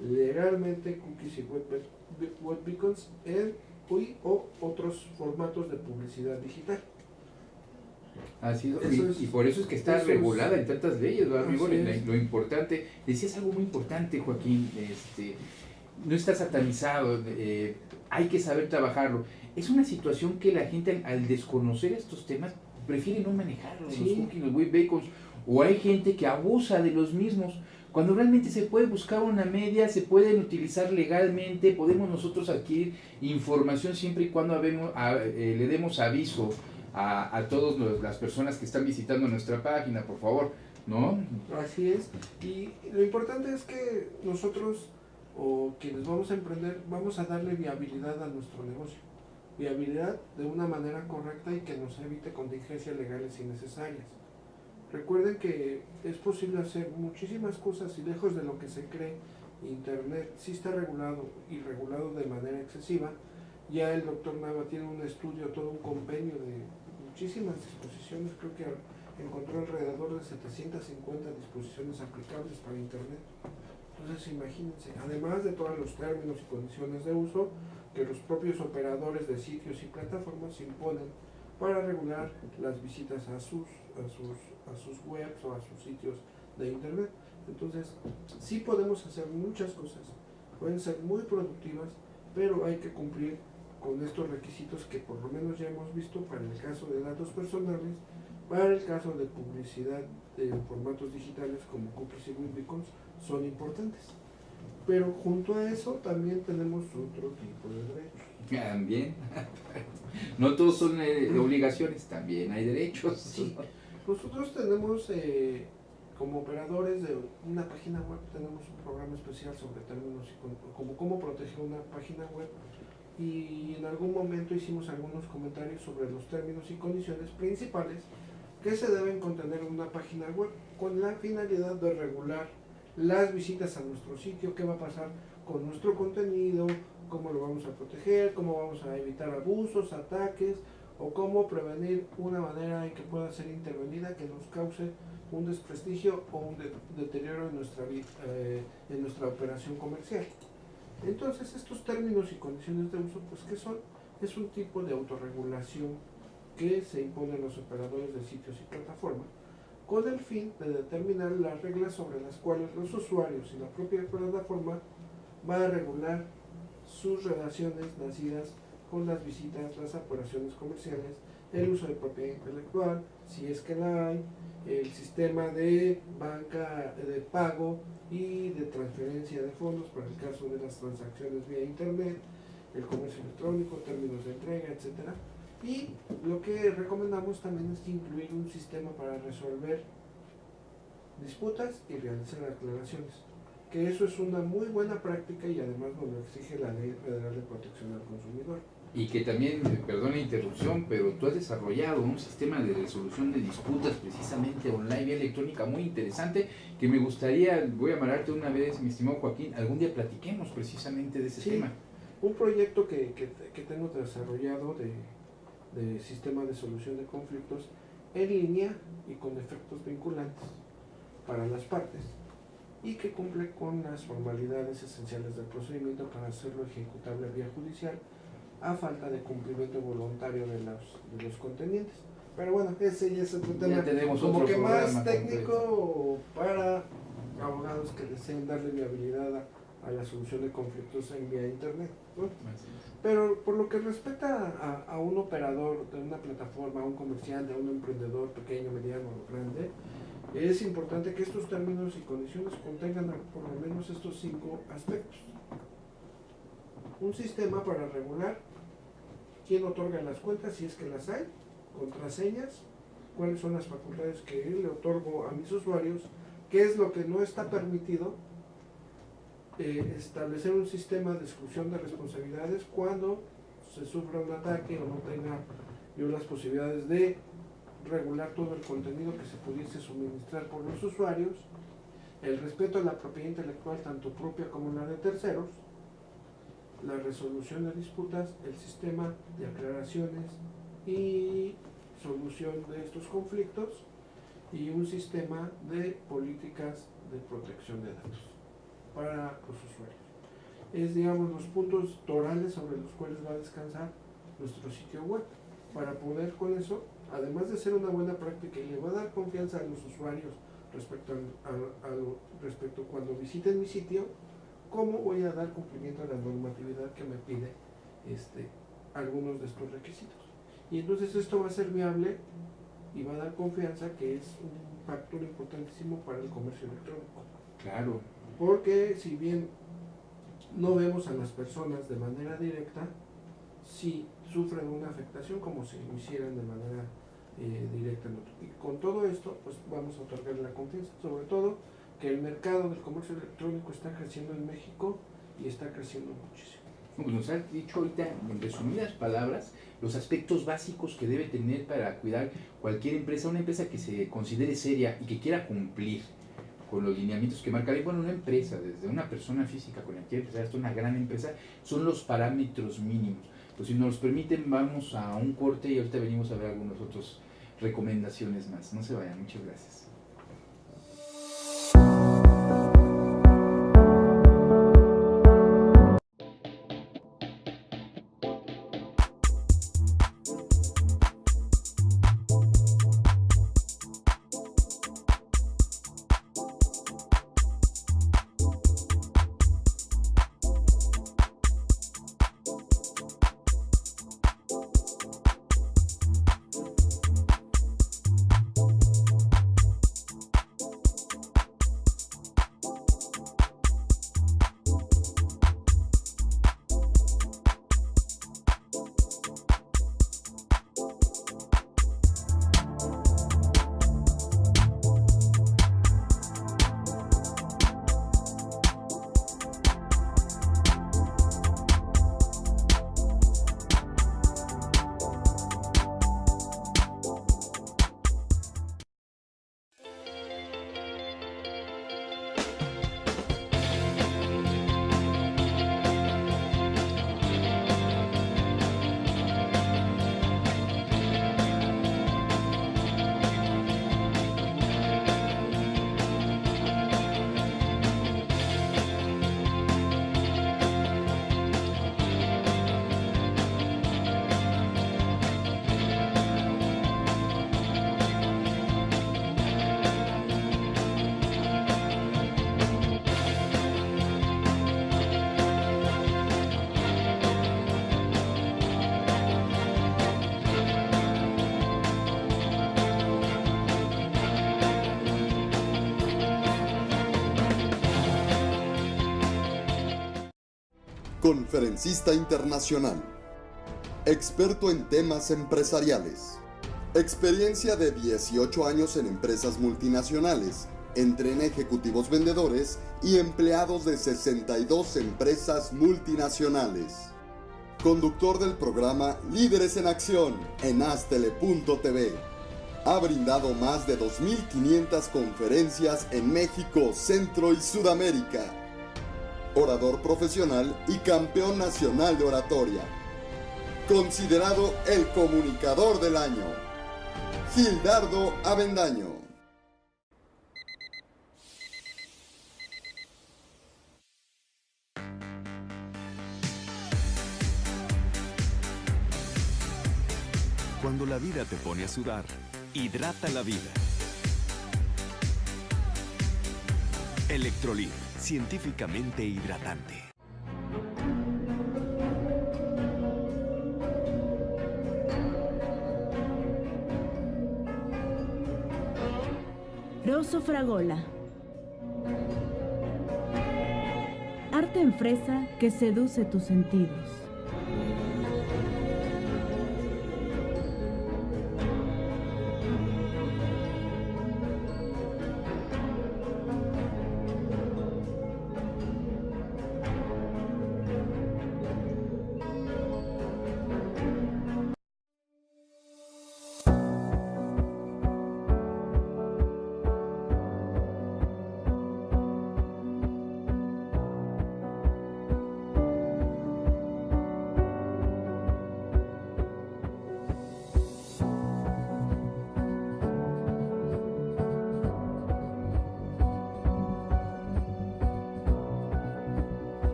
legalmente cookies y web beacons en UI o otros formatos de publicidad digital. Así es, Eso es- y por eso es que está eso es- regulada en tantas leyes, ¿verdad, amigo? Así es. Lo importante, decías algo muy importante, Joaquín, no está satanizado, hay que saber trabajarlo. Es una situación que la gente al desconocer estos temas prefiere no manejarlos, Sí. los cookies, los webacons, o hay gente que abusa de los mismos, cuando realmente se puede buscar una media, se pueden utilizar legalmente, podemos nosotros adquirir información siempre y cuando le demos aviso a todas las personas que están visitando nuestra página, por favor, ¿no? Así es, y lo importante es que nosotros o quienes vamos a emprender vamos a darle viabilidad a nuestro negocio, viabilidad de una manera correcta y que nos evite contingencias legales innecesarias. Recuerden que es posible hacer muchísimas cosas y lejos de lo que se cree, Internet sí está regulado y regulado de manera excesiva. Ya el doctor Nava tiene un estudio, todo un compendio de muchísimas disposiciones, creo que encontró alrededor de 750 disposiciones aplicables para Internet. Entonces imagínense, además de todos los términos y condiciones de uso que los propios operadores de sitios y plataformas imponen para regular las visitas a sus webs o a sus sitios de Internet. Entonces sí podemos hacer muchas cosas, pueden ser muy productivas, pero hay que cumplir con estos requisitos que por lo menos ya hemos visto para el caso de datos personales, para el caso de publicidad en formatos digitales como cookies y webbeacons son importantes. Pero junto a eso también tenemos otro tipo de derechos. También, no todos son obligaciones, también hay derechos. Sí. Nosotros tenemos, como operadores de una página web, tenemos un programa especial sobre términos y como cómo proteger una página web, y en algún momento hicimos algunos comentarios sobre los términos y condiciones principales que se deben contener en una página web con la finalidad de regular las visitas a nuestro sitio, qué va a pasar con nuestro contenido, cómo lo vamos a proteger, cómo vamos a evitar abusos, ataques, o cómo prevenir una manera en que pueda ser intervenida que nos cause un desprestigio o un deterioro en nuestra operación comercial. Entonces estos términos y condiciones de uso, pues ¿qué son? Es un tipo de autorregulación que se impone a los operadores de sitios y plataformas con el fin de determinar las reglas sobre las cuales los usuarios y la propia plataforma van a regular sus relaciones nacidas con las visitas, las operaciones comerciales, el uso de propiedad intelectual, si es que la hay, el sistema de banca de pago y de transferencia de fondos para el caso de las transacciones vía internet, el comercio electrónico, términos de entrega, etcétera. Y lo que recomendamos también es incluir un sistema para resolver disputas y realizar aclaraciones, que eso es una muy buena práctica y además nos lo exige la Ley Federal de Protección al Consumidor. Y que también, perdón la interrupción, pero tú has desarrollado un sistema de resolución de disputas precisamente online, vía electrónica, muy interesante, que me gustaría, voy a amarrarte una vez, mi estimado Joaquín, algún día platiquemos precisamente de ese Sí, tema. un proyecto que tengo desarrollado de sistema de solución de conflictos en línea y con efectos vinculantes para las partes y que cumple con las formalidades esenciales del procedimiento para hacerlo ejecutable vía judicial a falta de cumplimiento voluntario de los contendientes. Pero bueno, ese ya es otro tema, Ya tenemos como otro que más programa técnico para abogados que deseen darle viabilidad a la solución de conflictos en vía internet, ¿no? Pero por lo que respecta a un operador de una plataforma, a un comerciante, a un emprendedor pequeño, mediano o grande, es importante que estos términos y condiciones contengan por lo menos estos 5 aspectos. Un sistema para regular quién otorga las cuentas, si es que las hay, contraseñas, cuáles son las facultades que le otorgo a mis usuarios, qué es lo que no está permitido, establecer un sistema de exclusión de responsabilidades cuando se sufra un ataque o no tenga yo las posibilidades de regular todo el contenido que se pudiese suministrar por los usuarios, el respeto a la propiedad intelectual tanto propia como la de terceros, la resolución de disputas, el sistema de aclaraciones y solución de estos conflictos y un sistema de políticas de protección de datos para los usuarios. Es, digamos, los puntos torales sobre los cuales va a descansar nuestro sitio web para poder con eso además de ser una buena práctica y le va a dar confianza a los usuarios respecto respecto cuando visiten mi sitio, cómo voy a dar cumplimiento a la normatividad que me pide algunos de estos requisitos. Y entonces esto va a ser viable y va a dar confianza, que es un factor importantísimo para el comercio electrónico. Claro. Porque si bien no vemos a las personas de manera directa, sí sufren una afectación como si lo hicieran de manera directa en otro. Y con todo esto, pues vamos a otorgar la confianza, sobre todo que el mercado del comercio electrónico está creciendo en México y está creciendo muchísimo. Pues nos has dicho ahorita, en resumidas palabras, los aspectos básicos que debe tener para cuidar cualquier empresa, una empresa que se considere seria y que quiera cumplir con los lineamientos que marca la, bueno, una empresa, desde una persona física con la que quiere empezar hasta una gran empresa, son los parámetros mínimos. Pues si nos los permiten, vamos a un corte y ahorita venimos a ver algunas otras recomendaciones más. No se vayan, muchas gracias. Conferencista internacional, experto en temas empresariales, experiencia de 18 años en empresas multinacionales, entrena ejecutivos vendedores y empleados de 62 empresas multinacionales. Conductor del programa Líderes en Acción en Astele.tv. Ha brindado más de 2.500 conferencias en México, Centro y Sudamérica. Orador profesional y campeón nacional de oratoria. Considerado el comunicador del año. Gildardo Avendaño. Cuando la vida te pone a sudar, hidrata la vida. Electrolit, científicamente hidratante. Rosso Fragola. Arte en fresa que seduce tus sentidos.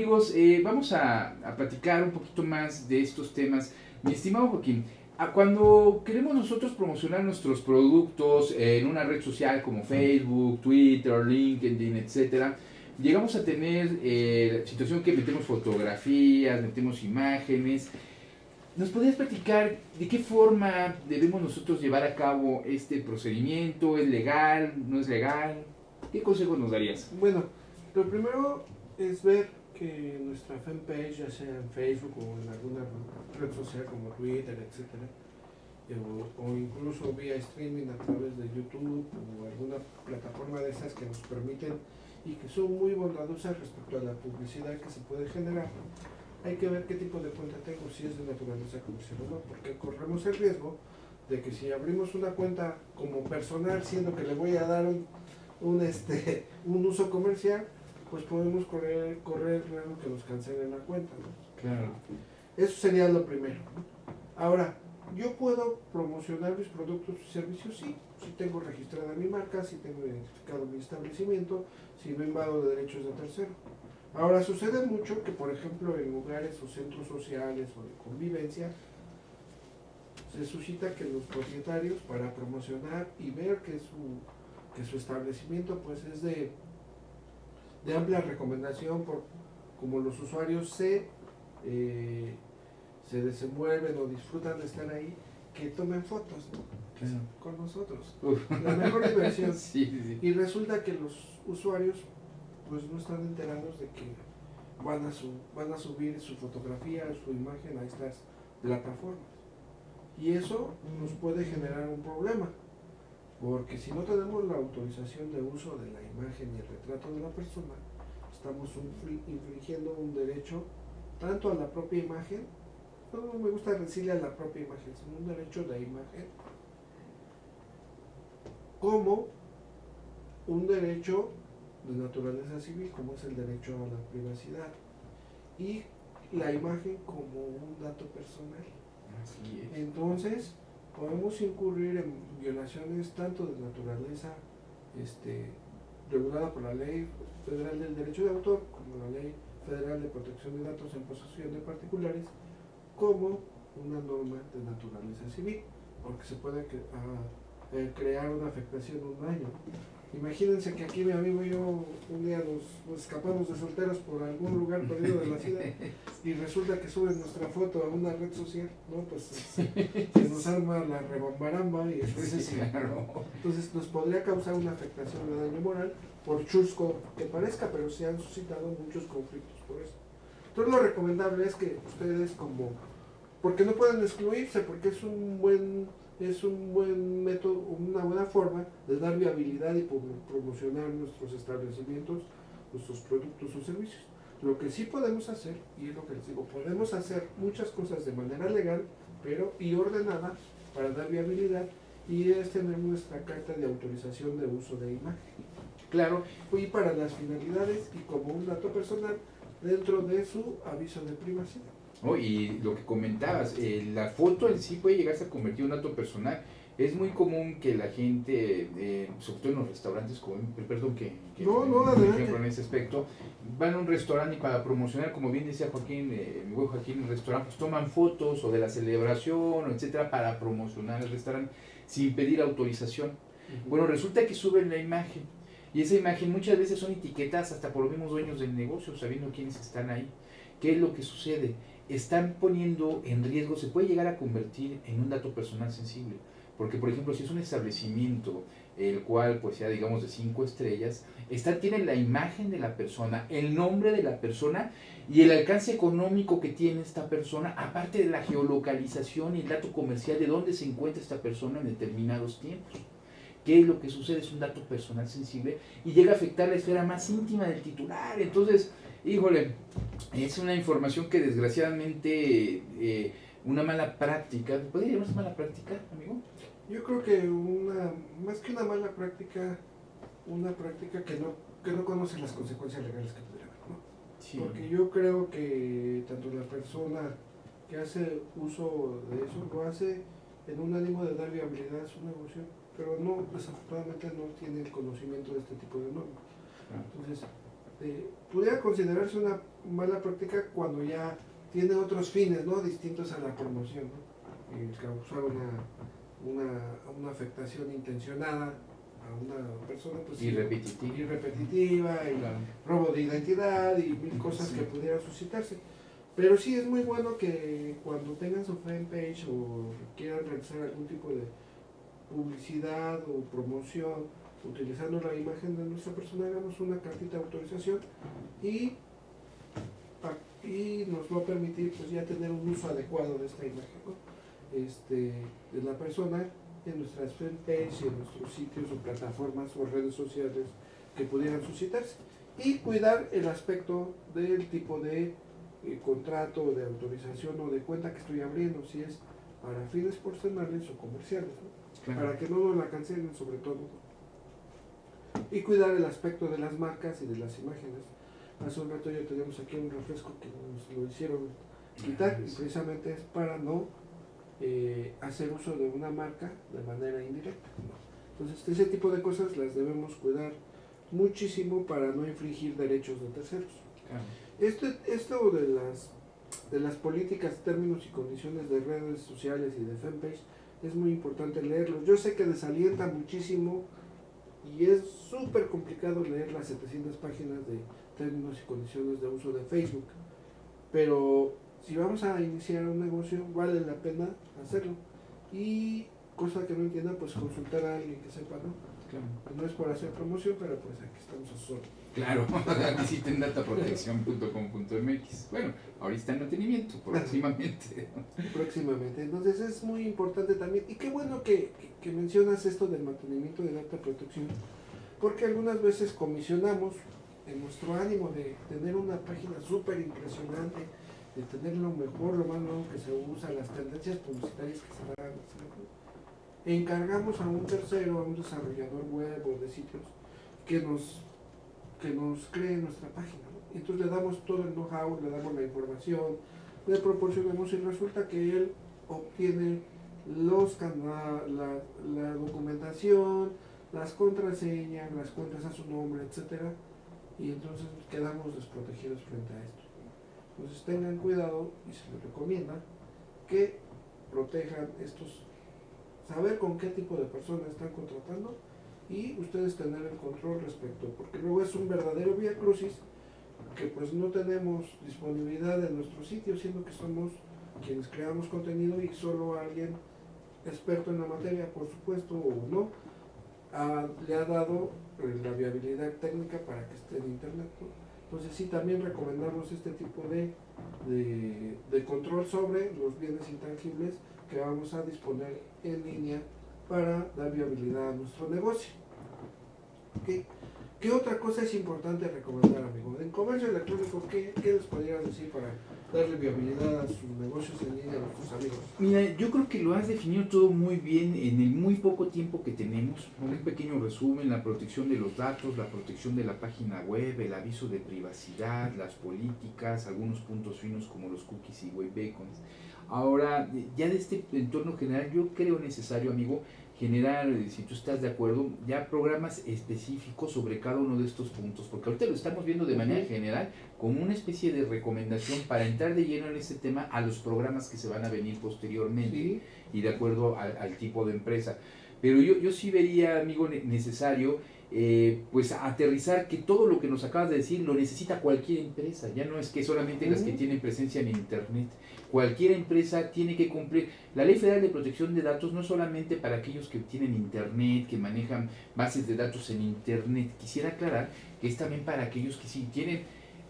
amigos, vamos a platicar un poquito más de estos temas. Mi estimado Joaquín, cuando queremos nosotros promocionar nuestros productos en una red social como Facebook, Twitter, LinkedIn, etcétera, llegamos a tener la situación que metemos fotografías, metemos imágenes. ¿Nos podrías platicar de qué forma debemos nosotros llevar a cabo este procedimiento? ¿Es legal? ¿No es legal? ¿Qué consejos nos darías? Bueno, lo primero es ver que nuestra fanpage, ya sea en Facebook o en alguna red social como Twitter, etcétera, o incluso vía streaming a través de YouTube o alguna plataforma de esas que nos permiten y que son muy bondadosas respecto a la publicidad que se puede generar. Hay que ver qué tipo de cuenta tengo, si es de naturaleza comercial o no, porque corremos el riesgo de que si abrimos una cuenta como personal, siendo que le voy a dar un uso comercial, pues podemos correr el riesgo que nos cancelen la cuenta, ¿no? Claro. Eso sería lo primero. Ahora, ¿yo puedo promocionar mis productos y servicios? Sí, si tengo registrada mi marca, si tengo identificado mi establecimiento, si no invado de derechos de tercero. Ahora, sucede mucho que, por ejemplo, en lugares o centros sociales o de convivencia, se suscita que los propietarios, para promocionar y ver que su establecimiento pues es de amplia recomendación, por como los usuarios se desenvuelven o disfrutan de estar ahí, que tomen fotos, ¿no? Claro. Con nosotros. Uf. La mejor inversión. Sí, sí, sí. Y resulta que los usuarios pues no están enterados de que van a subir su fotografía o su imagen a estas plataformas. Y eso nos puede generar un problema, porque si no tenemos la autorización de uso de la imagen y el retrato de la persona, estamos infringiendo un derecho tanto a la propia imagen, no me gusta decirle a la propia imagen, sino un derecho de imagen, como un derecho de naturaleza civil, como es el derecho a la privacidad, y la imagen como un dato personal. Así es. Entonces, podemos incurrir en violaciones tanto de naturaleza regulada por la Ley Federal del Derecho de Autor, como la Ley Federal de Protección de Datos en Posesión de Particulares, como una norma de naturaleza civil, porque se puede crear una afectación, un daño. Imagínense que aquí mi amigo y yo un día nos escapamos de solteros por algún lugar perdido de la ciudad y resulta que suben nuestra foto a una red social, ¿no? Pues se nos arma la rebambaramba y entonces, Sí, claro. entonces nos podría causar una afectación de daño moral, por chusco que parezca, pero se han suscitado muchos conflictos por eso. Entonces lo recomendable es que ustedes porque no pueden excluirse, porque es un buen método, una buena forma de dar viabilidad y promocionar nuestros establecimientos, nuestros productos o servicios. Lo que sí podemos hacer, y es lo que les digo, podemos hacer muchas cosas de manera legal, y ordenada para dar viabilidad, y es tener nuestra carta de autorización de uso de imagen. Claro. Y para las finalidades y como un dato personal dentro de su aviso de privacidad. Oh, y lo que comentabas, la foto en sí puede llegarse a convertir en un dato personal. Es muy común que la gente, sobre todo en los restaurantes, perdón que adelante. en ese aspecto, van a un restaurante y para promocionar, como bien decía Joaquín, mi buen Joaquín, en el restaurante, pues toman fotos o de la celebración, etcétera, para promocionar el restaurante sin pedir autorización. Bueno, resulta que suben la imagen y esa imagen muchas veces son etiquetadas hasta por los mismos dueños del negocio, sabiendo quiénes están ahí. ¿Qué es lo que sucede? Están poniendo en riesgo, se puede llegar a convertir en un dato personal sensible. Porque, por ejemplo, si es un establecimiento, el cual, pues sea, digamos, de 5 estrellas, tienen la imagen de la persona, el nombre de la persona y el alcance económico que tiene esta persona, aparte de la geolocalización y el dato comercial de dónde se encuentra esta persona en determinados tiempos. ¿Qué es lo que sucede? Es un dato personal sensible y llega a afectar la esfera más íntima del titular. Entonces, híjole, es una información que desgraciadamente una mala práctica, ¿puede llamarse mala práctica, amigo? Yo creo que más que una mala práctica, una práctica que no conoce las consecuencias legales que pudiera haber, ¿no? Sí. Porque yo creo que tanto la persona que hace uso de eso lo hace en un ánimo de dar viabilidad a su negocio, pero desafortunadamente no tiene el conocimiento de este tipo de normas. Entonces, pudiera considerarse una mala práctica cuando ya tiene otros fines, ¿no? Distintos a la promoción, ¿no? Causar una afectación intencionada a una persona, pues, Y repetitiva. y repetitiva, y Claro. robo de identidad y mil cosas Sí. que pudieran suscitarse. Pero sí es muy bueno que cuando tengan su fanpage o quieran realizar algún tipo de publicidad o promoción utilizando la imagen de nuestra persona, hagamos una cartita de autorización y nos va a permitir pues ya tener un uso adecuado de esta imagen, ¿no? De la persona en nuestras fanpage, en nuestros sitios o plataformas o redes sociales que pudieran suscitarse, y cuidar el aspecto del tipo de contrato, de autorización o de cuenta que estoy abriendo, si es para fines personales o comerciales, ¿no? Claro. Para que no nos la cancelen sobre todo, ¿no? Y cuidar el aspecto de las marcas y de las imágenes. Hace un rato ya tenemos aquí un refresco que nos lo hicieron quitar, y precisamente es para no hacer uso de una marca de manera indirecta, ¿no? Entonces ese tipo de cosas las debemos cuidar muchísimo para no infringir derechos de terceros. Claro. Esto de las políticas, términos y condiciones de redes sociales y de fanpage es muy importante leerlos. Yo sé que desalienta muchísimo y es súper complicado leer las 700 páginas de términos y condiciones de uso de Facebook, pero si vamos a iniciar un negocio vale la pena hacerlo, y cosa que no entienda pues consultar a alguien que sepa, ¿no? Claro. No es por hacer promoción, pero pues aquí estamos a su orden. Claro, visiten dataprotección.com.mx. Bueno, ahorita está en mantenimiento, próximamente. Próximamente. Entonces es muy importante también, y qué bueno que mencionas esto del mantenimiento de data protección, porque algunas veces comisionamos en nuestro ánimo de tener una página súper impresionante, de tener lo mejor, lo más nuevo que se usa, las tendencias publicitarias que se dan, encargamos a un tercero, a un desarrollador web o de sitios que nos cree nuestra página, ¿no? Entonces le damos todo el know-how, le damos la información, le proporcionamos, y resulta que él obtiene la documentación, las contraseñas, las cuentas a su nombre, etcétera, y entonces quedamos desprotegidos frente a esto. Entonces tengan cuidado, y se les recomienda que protejan estos, saber con qué tipo de personas están contratando, y ustedes tener el control respecto, porque luego es un verdadero vía crucis que pues no tenemos disponibilidad en nuestro sitio, siendo que somos quienes creamos contenido y solo alguien experto en la materia, por supuesto, o no, le ha dado la viabilidad técnica para que esté en internet, ¿no? Entonces sí, también recomendamos este tipo de control sobre los bienes intangibles que vamos a disponer en línea para dar viabilidad a nuestro negocio. ¿Okay? ¿Qué otra cosa es importante recomendar, amigo? En comercio electrónico, ¿qué les podrías decir para darle viabilidad a sus negocios en línea a nuestros amigos? Mira, yo creo que lo has definido todo muy bien en el muy poco tiempo que tenemos. Un pequeño resumen: la protección de los datos, la protección de la página web, el aviso de privacidad, las políticas, algunos puntos finos como los cookies y web beacons. Ahora, ya de este entorno general, yo creo necesario, amigo, generar, si tú estás de acuerdo, ya programas específicos sobre cada uno de estos puntos, porque ahorita lo estamos viendo de manera general como una especie de recomendación para entrar de lleno en este tema a los programas que se van a venir posteriormente, Sí. y de acuerdo al tipo de empresa. Pero yo sí vería, amigo, necesario pues aterrizar que todo lo que nos acabas de decir lo necesita cualquier empresa. Ya no es que solamente las que tienen presencia en internet. Cualquier empresa tiene que cumplir. La Ley Federal de Protección de Datos no es solamente para aquellos que tienen internet, que manejan bases de datos en internet. Quisiera aclarar que es también para aquellos que sí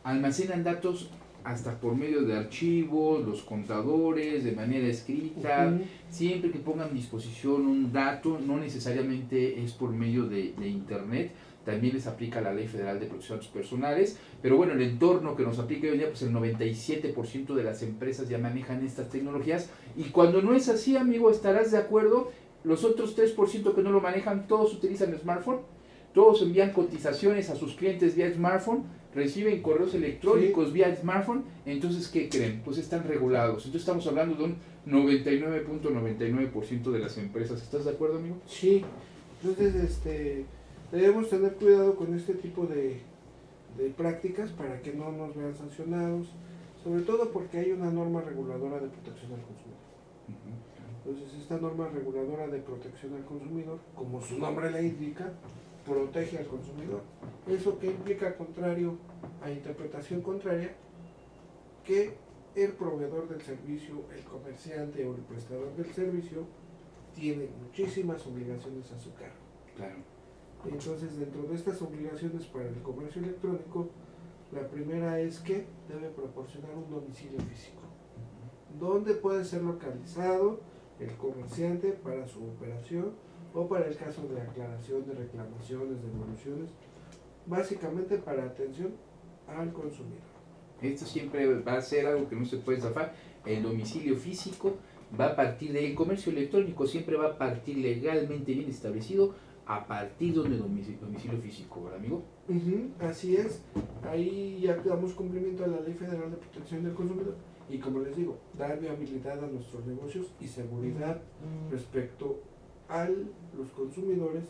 almacenan datos hasta por medio de archivos, los contadores, de manera escrita. Siempre que pongan a disposición un dato, no necesariamente es por medio de internet. También les aplica la Ley Federal de Protección de Datos Personales, pero bueno, el entorno que nos aplica hoy en día, pues el 97% de las empresas ya manejan estas tecnologías, y cuando no es así, amigo, estarás de acuerdo, los otros 3% que no lo manejan, todos utilizan smartphone, todos envían cotizaciones a sus clientes vía smartphone, reciben correos electrónicos vía smartphone. Entonces, ¿qué creen? Pues están regulados. Entonces estamos hablando de un 99.99% de las empresas. ¿Estás de acuerdo, amigo? Sí. Entonces, debemos tener cuidado con este tipo prácticas para que no nos vean sancionados, sobre todo porque hay una norma reguladora de protección al consumidor. Entonces, esta norma reguladora de protección al consumidor, como su nombre le indica, protege al consumidor. Eso que implica, contrario a interpretación contraria, que el proveedor del servicio, el comerciante o el prestador del servicio tiene muchísimas obligaciones a su cargo. Claro. Entonces, dentro de estas obligaciones para el comercio electrónico, la primera es que debe proporcionar un domicilio físico, donde puede ser localizado el comerciante para su operación o para el caso de aclaración de reclamaciones, devoluciones, básicamente para atención al consumidor. Esto siempre va a ser algo que no se puede zafar. El domicilio físico va a partir del comercio electrónico, siempre va a partir legalmente bien establecido a partir de domicilio físico, ¿verdad, amigo? Así es, ahí ya damos cumplimiento a la Ley Federal de Protección del Consumidor y, como les digo, dar viabilidad a nuestros negocios y seguridad respecto a los consumidores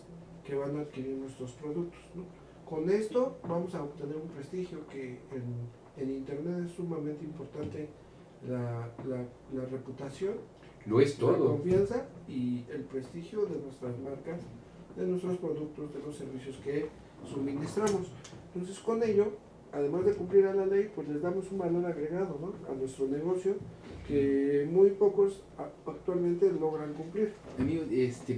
que van a adquirir nuestros productos, ¿no? Con esto vamos a obtener un prestigio que en Internet es sumamente importante, la reputación, Lo es la todo. confianza y el prestigio de nuestras marcas, de nuestros productos, de los servicios que suministramos. Entonces, con ello, además de cumplir a la ley, pues les damos un valor agregado, ¿no?, a nuestro negocio que muy pocos actualmente logran cumplir. Amigo,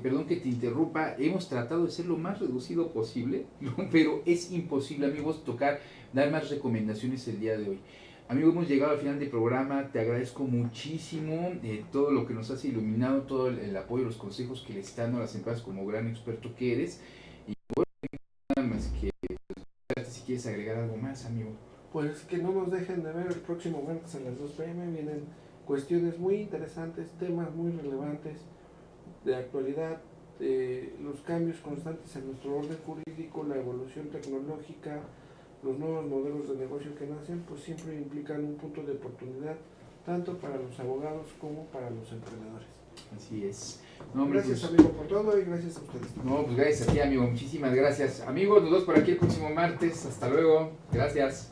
perdón que te interrumpa, hemos tratado de ser lo más reducido posible, ¿no? Pero es imposible, amigos, dar más recomendaciones el día de hoy. Amigo, hemos llegado al final del programa, te agradezco muchísimo todo lo que nos has iluminado, todo el apoyo, los consejos que le están dando a las empresas como gran experto que eres. Y bueno, nada más que si quieres agregar algo más, amigo. Pues que no nos dejen de ver el próximo martes a las 2 p.m. Vienen cuestiones muy interesantes, temas muy relevantes de actualidad, los cambios constantes en nuestro orden jurídico, la evolución tecnológica, los nuevos modelos de negocio que nacen, pues siempre implican un punto de oportunidad tanto para los abogados como para los emprendedores. Así es. No, hombre, Gracias, pues, amigo, por todo y gracias a ustedes. no, pues gracias a ti, amigo. Muchísimas gracias. Amigos, nos vemos por aquí el próximo martes. Hasta luego. Gracias.